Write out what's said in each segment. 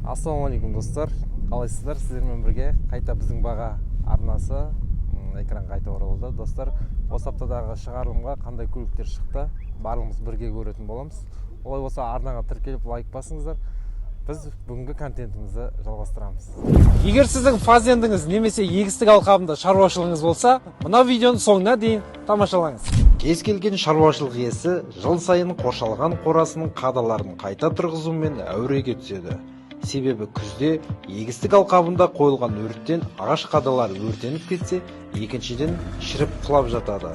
Ассалаумағалейкум достар, қалайсыздар? Сіздермен бірге қайта біздің баға арнасы экран қайта оралды. Достар, осы аптадағы шығарылымға қандай көліктер шықты, барлығымыз бірге көретін боламыз. Олай болса арнаға тіркеліп лайк басыңыздар. Біз бүгінгі контентімізді жалғастырамыз. Егер сіздің фазендіңіз немесе егістік алқабында шаруашылығыңыз болса, мына видеоны соңына дейін тамашалаңыз. Кез келген шаруашылық иесі жыл сайын қоршалған қорасының қадаларын қайта тұрғызумен әуреге түседі. Себебі күзде егістік алқабында қойылған өрттен ағаш қадалары өртеніп кетсе, екіншіден шіріп құлап жатады.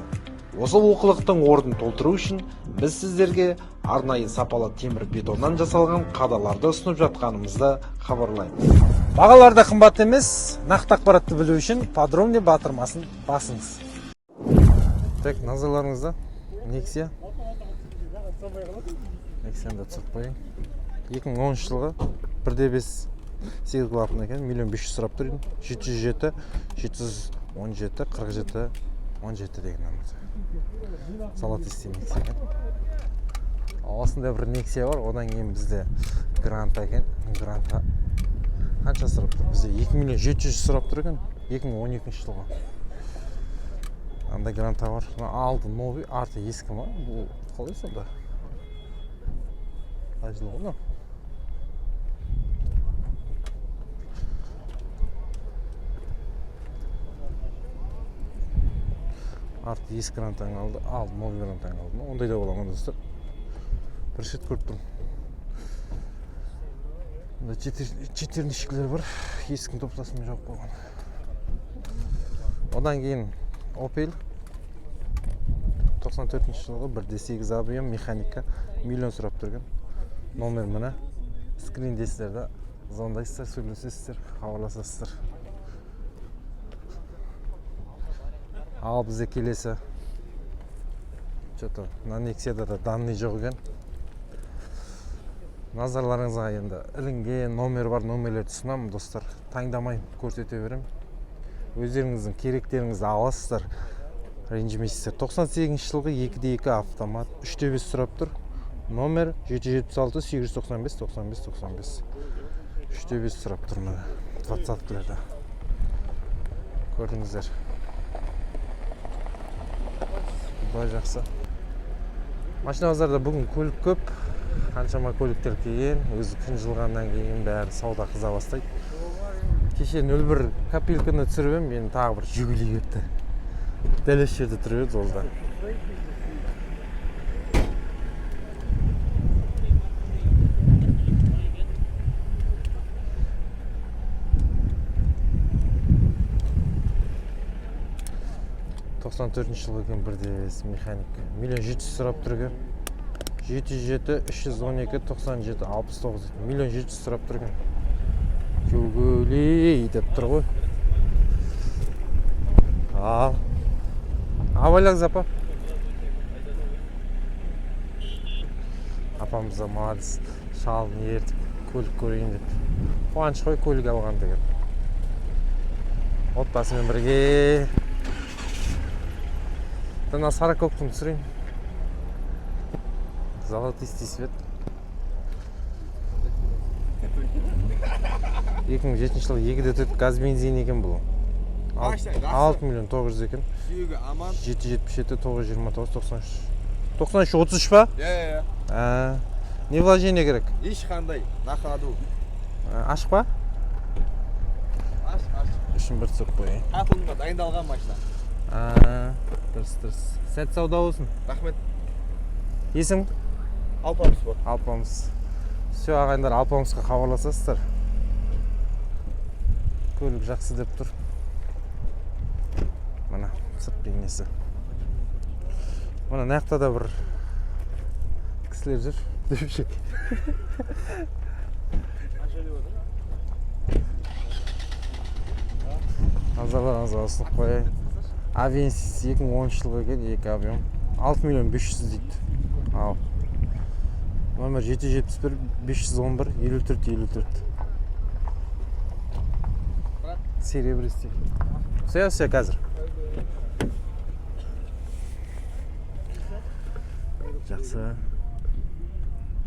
Осы олқылықтың орнын толтыру үшін біз сіздерге арнайы сапалы темір бетоннан жасалған қадаларды ұсынып жатқанымызды хабарлаймыз. Бағаларда қымбат емес, нақты ақпаратты білу үшін подробный батырмасын басыңыз. Так, назарларыңызда Nexia. Nexia-ны түсіріп қояйын. 2010 жылғы 1.5 8 клапан екен, 1.500.000 сұрап тұр. 707, 717, 47, 17 деген номер. Золотистый Nexia екен. Осында бір Nexia бар, одан кейін бізде Грант екен. Грантқа қанша сұрап тұр? Бізде 2.700.000 сұрап тұр екен, 2012 жылғы. Андай Гранта бар. Алды новый, арты ескі ма? Бұл қалай сонда? Қай жылғы оны? Арты ескі Грантан алды, алды новый Грантан алды. Ондай да бола ма достар? Bir шет көріп тұрмын. Четернішкілер бар, ескін топтасымен жауып қойған. Одан кейін Opel 94 жылғы 1.8 объем механика миллион сұрап тұрған. Номер мына. Скриндесіздерді звондайсыздар, сөйлесесіздер, хабарласасыздар. Ал бізде келесі. Что-то на Nexia-да да данный жоқ екен. Назарларыңызға енді ілінген номер бар, номерлерді ұсынамын достар. Таңдамай көрсете берем. Өздеріңіздің керектеріңізді аласыздар, ренжімейсіздер. 98 жылғы 2.2 автомат, 3.5 сұрап тұр. Номер 776 895 95 95. 3.5 сұрап тұр мына 20-лерді. Көрдіңіздер. Бұлай жақсы. Машина базарда бүгін көлік көп. Қаншама көліктер келген, өзі күн жылғаннан кейін бәрі сауда қыза бастайды. Кеше 01 копилканы түсіріп ем, мен тағы бір жүгілей кетті. Дәл осы жерде тұрып еді жолда. жылғы екен 1.5 механик. 1.700.000 сұрап тұр екен. 707, 312, 97, 69, 1.700.000 сұрап тұр екен. Жүгілей деп тұр ғой. Абайлаңыз апа. Апамызда молодец, шалын ертіп, көлік көрейін деп. Қуаныш қой көлік алған деген. Отбасымен бірге. Дана саракоктың түсірейін. Золотистый свет. 2007 жылы 2.4 газ бензин екен бұл. 6 миллион 900 екен. 777, 929, 93. 93, 33 па? Не вложение керек? Ешқандай, нақаду. Ашық па? Ашық. Үшін бір түсіп қойын. Қатылымға дайындалған машина. Дұрыс. Сәт сауда болсын. Рахмет. Есің? Алпамыс бар. Алпамыс. Все ағайындар Алпамысқа хабарласасыздар. Көлік жақсы деп тұр. Мына сырт бейнесі. Мына нақта да бір кісілер жүр. Дөпшек. Назарларыңызға ұсынып қояйын. Avensis 2010 жылғы екен, 2 объем. 6.500.000 дейді. Ал. Номер 771 511 54 54. Серебристый. Все қазір. Жақсы.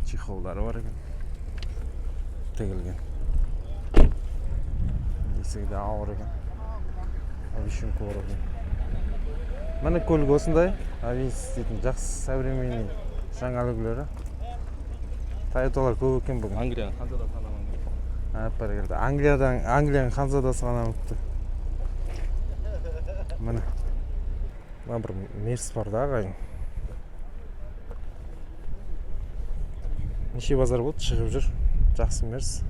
Чехолдары бар екен. Тегілген. кірсек де ауыр екен. Вишенка бар екен. Міне көлік осындай. Авинсис дейтін жақсы современный жаңа үлгілері. Тойоталар көп екен бүгін. Англияның Ханзадасы ғана. Бәрекелді. Англияның Ханзадасы ғана өтті. Міне. Мына бір мерс бар да ағайын. Неше базар болды, шығып жүр. Жақсы мерс.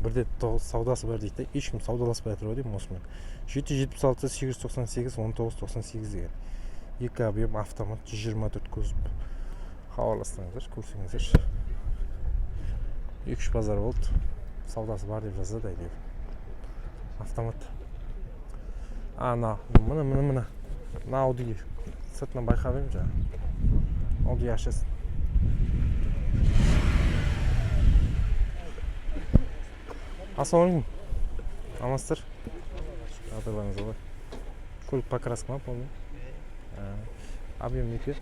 Бірде саудасы бар дейді. Ешкім саудаласпай жатыр деймін осымен. 776 898 1998 деген. Екі объем автомат 124 кузов. Хабарлассаңыздар, көрсеңіздер. 2-3 базар болды. Саудасы бар деп жазады әйтеуір. Автомат. Мына. Мына Audi сыртынан байқап едім жаңа. Audi A6. Ассалаумалейкум. Амансыздар. Жағдайларыңыз қалай? Көлік покраска ма, полный? Объем 2.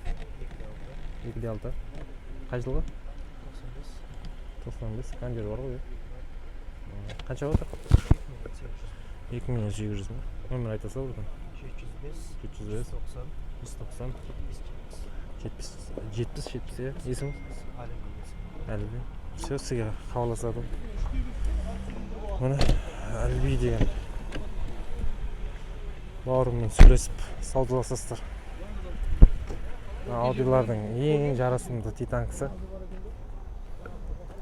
2.6. Қай жылғы? 95. Кондер бар ғой. Қанша отыр? 2800 ма? Номер айта сал buradan. 705 190 70 есіміңіз? Әліби. Все, сізге хабарласадым. Міне Әліби деген бауырыммен сөйлесіп саудаласасыздар. Audilардың ең жарасымды титанкасы.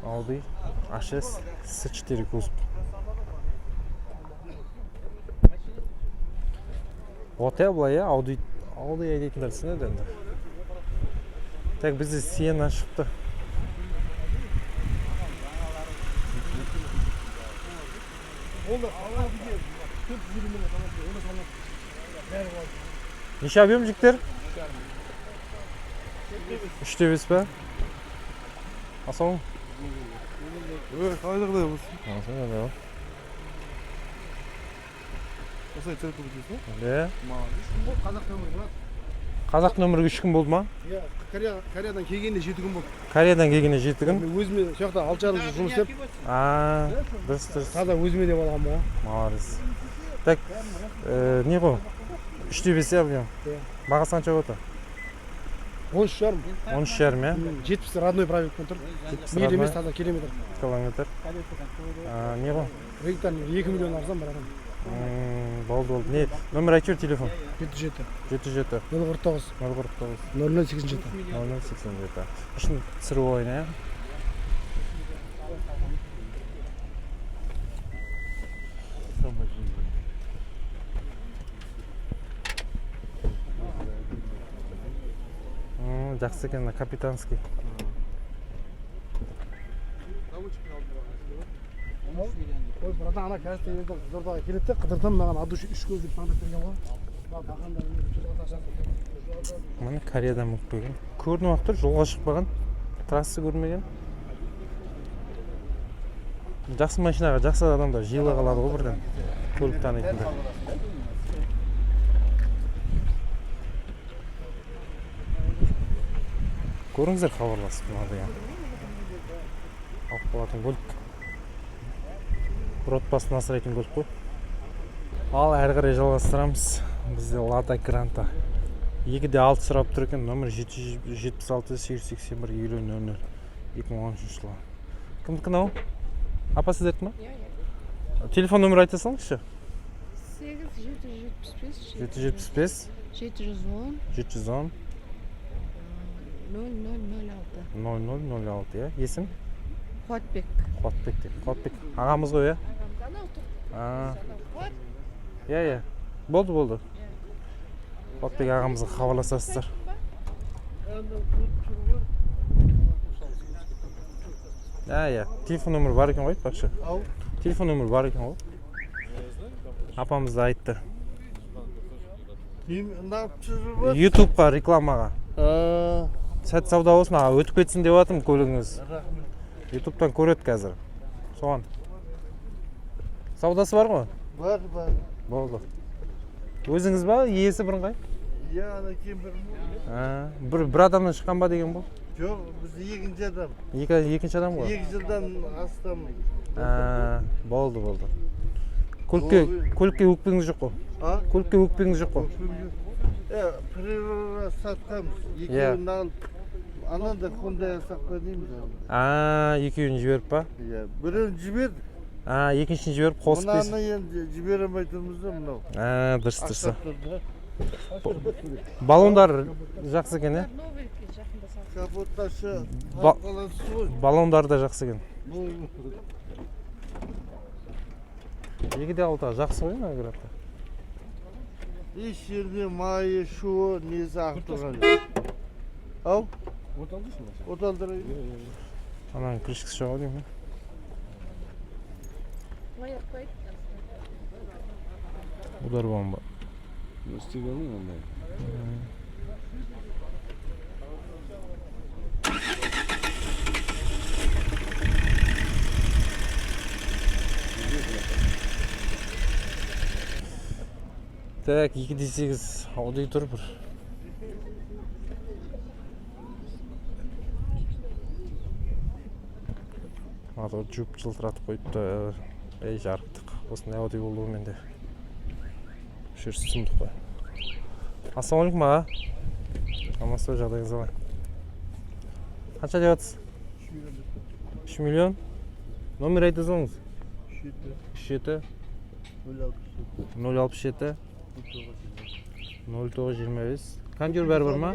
Audi A6 S4 кузов. Вот я былай, Audi айтатындар түсінеді енді. Так бізде Sienna шықты. Неше объем жіктер? 3.5 ба? Асалым? Қалай жағдай болсын? Асалым, да. Осылай церковь дейсің ба? Да. Қазақ нөмірі бар. Қазақ нөмірі 3 күн болды ма? Иә, Кореядан келгенде 7 күн болды. Кореядан келгенде 7 күн? Мен өзіме сол жақта 6 жарым жыл жұмыс істеп, дұрыс. таза өзіме деп алғам ба. Молодец. Так, не ғой? 3.5 объем. Бағасы қанша болды? 13 жарым. 13 жарым, иә? 70 родной пробегпен тұр. Мейлі емес таза километр. Километр. Не ғой? Регтан 2 миллион арзан бір адам. Болды. Не, номер айтыр телефон? 77 049 049 049 0087. 0087. Үшін түсіріп ойын, ә? Жақсы екен, капитанский. Ой, братан, ана кәсіпті елдің Қызылордаға келеді, қыдыртам маған ады 3 көз деп таңдап берген ғой. Міне Кореядан мүлік берген. Көрініп ақ тұр, жолға шықпаған. Трассы көрмеген. Жақсы машинаға жақсы адамдар жылы қалады ғой бірден. Көлік танитындар. Көріңіздер хабарласып мынандай. Алып қалатын көлік. Бір отбасын асырайтын көлік қой. Ал әрі қарай жалғастырамыз. Бізде Lada Granta 2.6 сұрап тұр екен. Номер 776 881 5000 2013 жылы. Кімдікі мынау? Апа сіздерді ма? Иә. Телефон нөмір айта салыңызшы. 775 710 0006, иә? Есім? Қуатбек. Қуатбек. Ағамыз ғой, иә? Иә. Болды. Қуатбек ағамызға хабарласасыздар. Иә. Телефон нөмірі бар екен ғой, айтпақшы. Телефон нөмірі бар екен ғой. Апамыз да айтты. Ютубқа рекламаға. Сәт сауда болсын, өтіп кетсін деп атым көлігіңіз. Ютубтан көреді қазір. Соған. Саудасы бар ғой? Бар. Болды. Өзіңіз ба? Иесі бірыңғай? Иә, ана кемпір. Бір адамнан шыққан ба деген бұл? Жоқ, біз екінші адам. Екінші адам ғой? 2 жылдан астам. Болды. Көлікке өкпеңіз жоқ қой. А? Көлікке өкпеңіз жоқ қой. Природа сатқанбыз. Екеуін алып, ананда қондай саққа дейміз. Екеуін жіберіп па? Біреуін жібердік. Екіншісін жіберіп қосып бес. Мынаны енді жібере алмай тұрмыз да мынау. Дұрыс. Ақсап тұр да. Баллондар жақсы екен, Капотташы Ба- қаласы ғой. Баллондар да жақсы екен. Бұл Екі де алты жақсы ғой, наградта. еш жерде майы, шуы, несі ағып тұрған жоқ. Ау? Оталдырайын. Ананың крышкасы жоқ деймін. Удар бомба. Стеганың андай. Так, 2.8 Audi тұр бір. Мотор жүп жылтыратып қойыпты. Жарықтық. Осындай Audi болуы менде. Шерс сұмдық қой. Ассалаумалейкум аға. Амасы жағдайыңыз қалай? Қанша деп жатсыз? 3 миллион. Номер айтып тұрсаңыз? 7 067 0925. Кондер бәрі бар ма?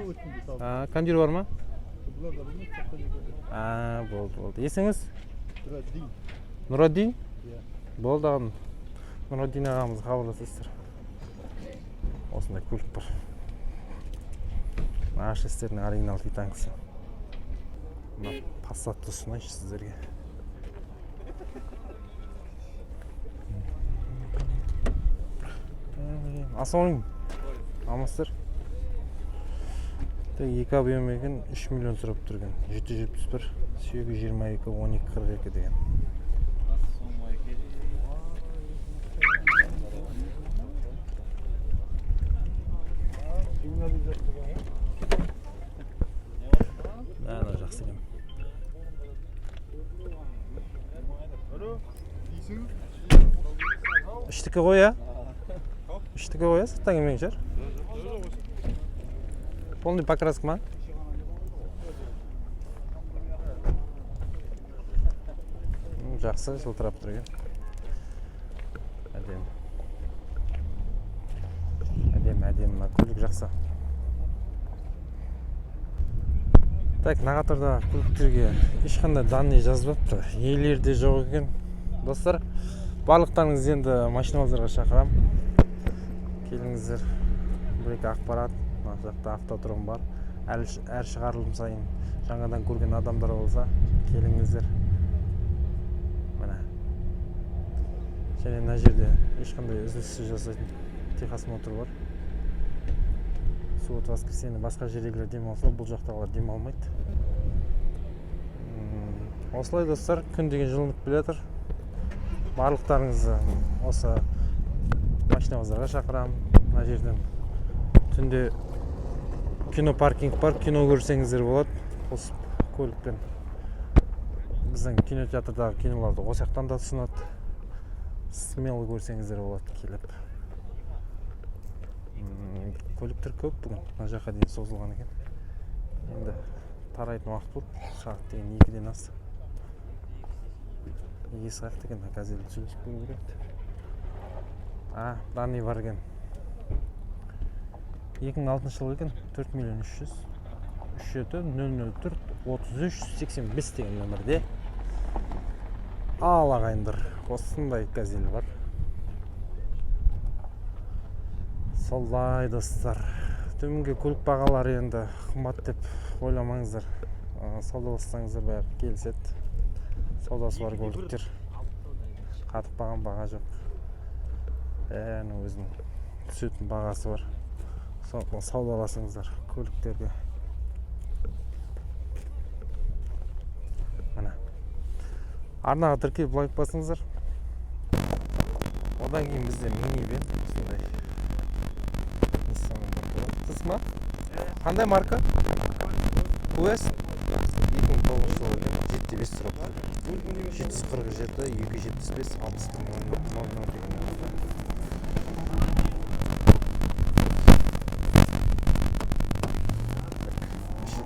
Кондер бар ма? Болды. Есіңіз? Нұраддин? Болды ағам. Нұраддин ағамыз хабарласыңыздар. Осындай көлік бар. Ашестердің оригинал титанкасы. Мына Passat'ты ұсынайыншы сіздерге. Ассалаумалейкум. Амансыздар. Екі объем екен 3 миллион сұрап тұрген. 771 822 1242 деген. Бәрі жақсы екен. Үштікі қоя? Үштікі қоя, сырттан келмеген шығар? Полный покраска ма? Жақсы, жылтырап тұр екен. Әдемі, көлік жақсы. Так, нағатырда көліктерге ешқандай данный жазбапты. Иелерде жоқ екен. Достар, барлықтарыңыз енді машиналарға шақырам. Келіңіздер. Бір-екі ақпарат. Мына жақта автотұрым бар. Әр шығарылым сайын жаңадан көрген адамдар болса, келіңіздер. Міне. Және мына жерде ешқандай үзіліссіз жасайтын техосмотр бар. Суббота, воскресенье басқа жердегілер демалса, бұл жақтағылар демалмайды. Осылай достар, күн деген жылынып келе жатыр. Барлықтарыңызды осы машинамыздарға шақырам. Мына жерден түнде кинопаркинг бар, кино көрсеңіздер болады. Осы көлікпен біздің кинотеатрдағы киноларды осы жақтан да ұсынады. Смело көрсеңіздер болады келіп. Көліктер көп бүгін, мына жаққа дейін созылған екен. Енді тарайтын уақыт болды, сағат деген 2-ден асты. Есі қаяқта екен, газелді сөйлесіп көру керек. Данный бар екен. 2006 жыл екен, 4 миллион 300. 37 004 33 85 деген нөмірде. Ал ағайындар, осындай газель бар. Солай достар, төменгі көлік бағалары енді қымбат деп ойламаңыздар. Саудалассаңыздар бәрі келіседі. Саудасы бар көліктер. Қатып баған баға жоқ. Өзінің түсетін бағасы бар. Саудаласыңыздар көліктерге. Мына. Арнаға тіркеліп лайк басыңыздар. Одан кейін бізде минивэн осындай. Ма? Қандай марка? УС 2009 жылы 7-5 сұрап. 747, 275, 60 деген.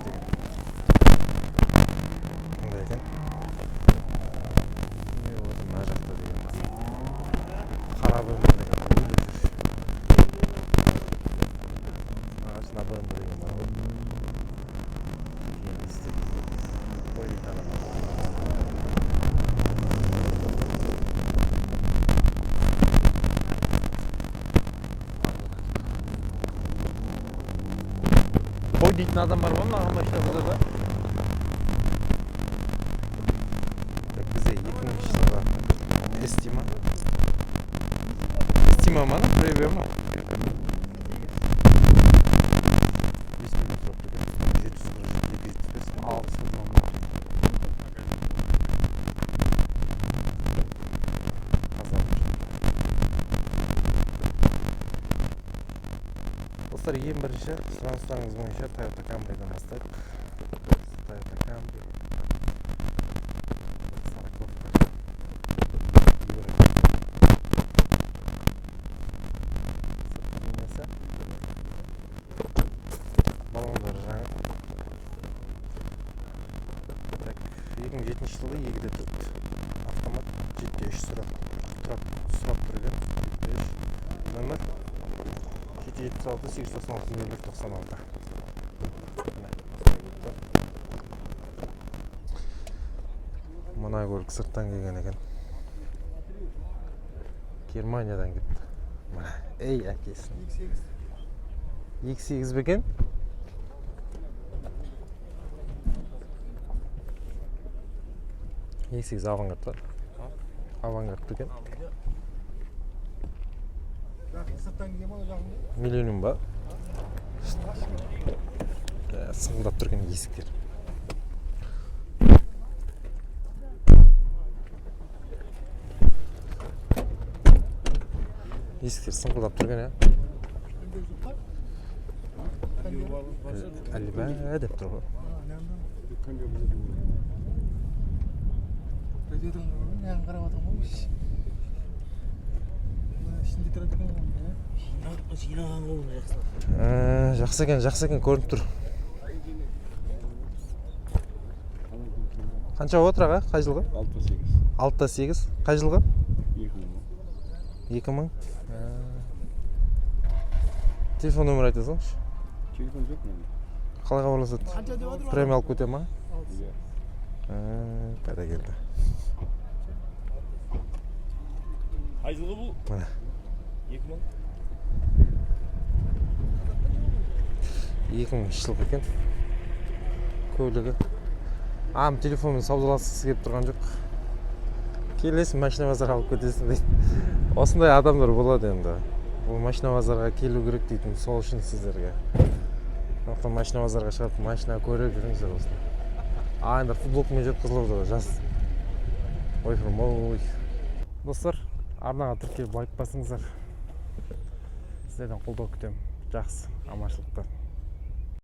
деген. Қандай екен? Не болды мына жақта деген бар. Қара бөлме деген бар. Өлі жүр. Ағашына бөлме деген бар ғой. Кейін істеп. Той дейді адам. Той дейтін адам бар ма маған машинада да? Бізде 2000 жылға Эстима. Эстима ма? Превио ма? 5 минут тұрып тұр. 745, 600 мыңға. Достар, ең бірінші сұраныстарыңыз бойынша Toyota Camry'дан бастайық. Toyota Camry. Балондары жаңа. 2007 жылы егіде тұрды. Автомат 7-3 сұрап тұрген. 7-3 нөмір 776-896-0196. Мына көлік сырттан келген екен. Германиядан кетті. Ей әкесін. X8 бекен? X8 авангард ба? Авангард бекен? Миллионум ба? Сыңғылдап тұрген есіктер. Есіктер сыңғылдап тұрген, ә? Әлі бә деп тұр ғой. Жақсы екен, көрініп тұр. Қанша отыр аға? Қай жылғы? 6-8. Қай жылғы? 2000. Телефон нөмір айтасыңшы? Телефон жоқ менде. Қалай хабарласады? Премия алып көте ма? Пайда келді. Қай жылғы бұл? Міне. 2000. 2000 жылғы екен. Көлігі. Телефонмен саудаласқысы келіп тұрған жоқ. Келесің, машина базарға алып кетесің дейді. Осындай адамдар болады енді. Бұл машина базарға келу керек дейтін, сол үшін сіздерге. Машина базарға шығып, машина көре жүріңіздер осында. Енді футболкамен жеткізілді жас. Ой. Достар, арнаға тіркеліп лайк басыңыздар. Сіздерден қолдау күтемін. Жақсы, аманшылықтар.